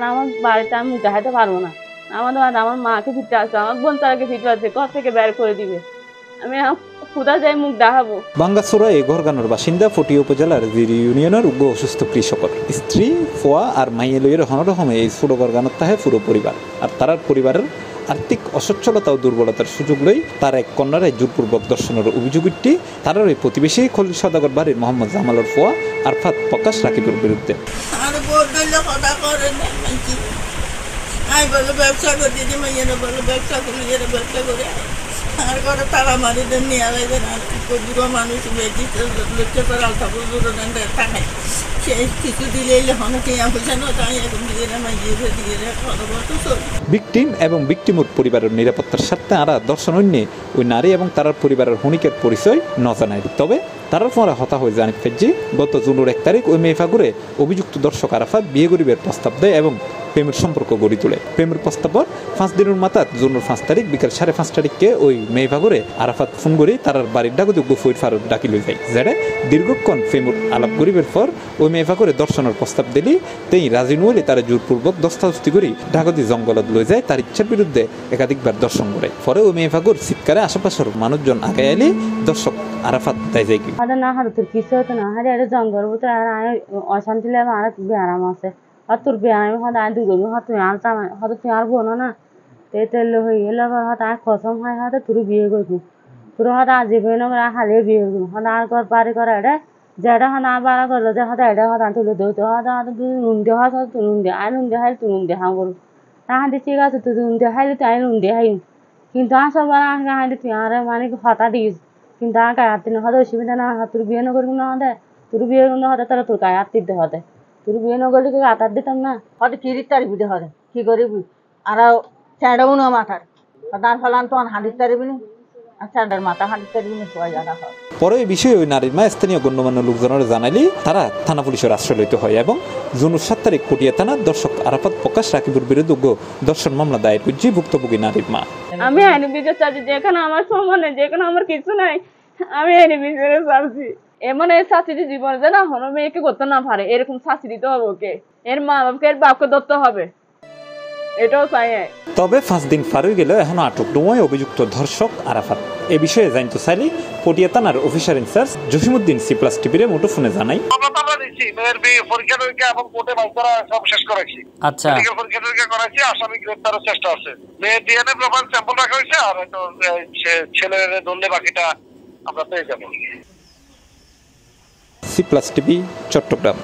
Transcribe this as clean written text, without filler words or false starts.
আমার বাড়িতে আমি মুখ দেখাতে পারবো না। আমার মাকে ফিরতে আসবে, আমার বোন তারাকে ফিরতে আসবে, ঘর থেকে বের করে দিবে। আমি কোথা যাই মুখ দেখাবো? বাঙ্গাসুরা এই ঘরগানোর বাসিন্দা ফটিয়া উপজেলার জিরি ইউনিয়নের উগ্র অসুস্থ কৃষকর স্ত্রী ফোয়া আর মাইয়ে লইয়ের হনরকমে এই ছোট ঘরগানোর তাহে পুরো পরিবার। আর তার পরিবারের আর্থিক অসচ্ছলতা ও দুর্বলতার সুযোগ লই তার এক কন্যার জোরপূর্বক দর্শনের অভিযোগটি তার ওই প্রতিবেশী খলিল সদাগর বাড়ির মোহাম্মদ জামালের ফোয়া আরফাত প্রকাশ রাকিবের বিরুদ্ধে। ব্যবসা করতে ব্যবসা করে আর করে তারা মারিদের নিয়ে আলাইদের আর বুড়ো মানুষ লক্ষ্য করে আলতা বুড়ো থাকে সে কিছু দিলে হনকে পয়সা না তাই এখন দিয়ে ভিকটিম এবং ভিকটিমুর পরিবারের নিরাপত্তার স্বার্থে আরা দর্শন অন্যে ওই নারী এবং তার পরিবারের হনিকের পরিচয় ন জানায়। তবে তারার পরে হতা হয়ে জানিক ফেজি গত জুনের 1 তারিখ ওই মেফাগুরে অভিযুক্ত দর্শক আরাফাত বিয়ে গরিবের প্রস্তাব দেয় এবং প্রেমের সম্পর্ক গড়ি তোলে। প্রেমের প্রস্তাবর 5 দিনের মাথাত জুনের 5 তারিখ বিকাল 5:30 তারিখকে ওই মেফাগুরে আরাফাত ফোন করি তার বাড়ির ডাকযোগ্য ফৈর ফারুক ডাকি লই যায়। যেটা দীর্ঘক্ষণ প্রেমের আলাপ গরিবের পর ওই মেফাগুরে দর্শনের প্রস্তাব দিলি তেই রাজি নইলে তারা জোরপূর্বক দস্তাদস্তি করি ঢাকতি জঙ্গলত লই যায়। তার ইচ্ছার বিরুদ্ধে একাধিকবার দর্শন করে। পরে ওই মেফাগুর চিৎকারে আশেপাশের মানুষজন আগে এলে দর্শক আরাফাত তাই যায় কি না হার তোর কিছু হতো না হারে এটা জঙ্গল ভিতরে আর অশান্তি লাগে আর ব্যায়াম আছে আর তোর ব্যায়াম হয়তো আয় দুজন হয়তো আনতাম হয়তো তুই আর বোনো না তেল হয়ে গেলে হয়তো আর খসম হয় হয়তো তোর বিয়ে করবো তোর হয়তো আজ বিয়ে না করে হারিয়ে বিয়ে করবো হয়তো আর ঘর বাড়ি করে এটা যেটা হয়তো আর বাড়া করলো যে হয়তো এটা হয়তো তুলে দিতে হয়তো হয়তো তুই নুন দিয়ে হয়তো তুই নুন দিয়ে আয় নুন দিয়ে হাই তুই নুন দিয়ে হাঁ করবো তাহাতে ঠিক আছে তুই নুন দিয়ে হাইলে তুই আয় নুন দিয়ে হাই কিন্তু আসল বার আগে হাইলে তুই আর মানে হতা দিস কিন্তু আর গায়ে হাত হয়তো অসুবিধা না তোর বিয়ে না করবি না হতে তোর বিয়ে না হতে তাহলে তোর গায়ে হাত দিতে হতে তোর বিয়ে না করলে তোকে আতার দিতাম না হয়তো কি দিতে পারবি হতে কি করবি আর চ্যাঁড়াও না মাথার তার ফলান তোমার হাঁড়িতে পারবি না আর চ্যাঁড়ার মাথা হাঁড়িতে পারবি না সবাই জানা হয়। পরে এই বিষয়ে ওই নারীর মা স্থানীয় গণ্যমান্য লোকজনের জানাইলে তারা থানা পুলিশের আশ্রয় লইতে হয় এবং জুনের 7 তারিখ পটিয়া থানার দর্শক আরাফাত প্রকাশ রাকিবের বিরুদ্ধে দর্শন মামলা দায়ের করছে ভুক্তভোগী নারীর মা। আমি আইনি বিচার চাচ্ছি, যেখানে আমার সম্মান নেই, যেখানে আমার কিছু নাই, আমি আইনি বিচারে চাচ্ছি। এমন এই শাস্তি জীবনে যেন হনো মেয়েকে করতে না পারে এরকম শাস্তি দিতে হবে ওকে, এর মা বাবাকে এর বাপকে ধরতে হবে, এটাও চাই। তবে 5 দিন পার হয়ে গেল এখনো আটক নয় অভিযুক্ত ধর্ষক আরাফাত। এ বিষয়ে জানতে চাইলে পটিয়া থানার অফিসার ইনচার্জ জসিমউদ্দিন C+ টিভির মুঠোফোনে জানাই আসামি গ্রেপ্তারের চেষ্টা আছে। মেয়ের ডিএনএ প্রোফাইল স্যাম্পল রাখা হয়েছে আর হয়তো ছেলের ধরলে বাকিটা আমরা পেয়ে যাবো। C+ TV, Chittagong.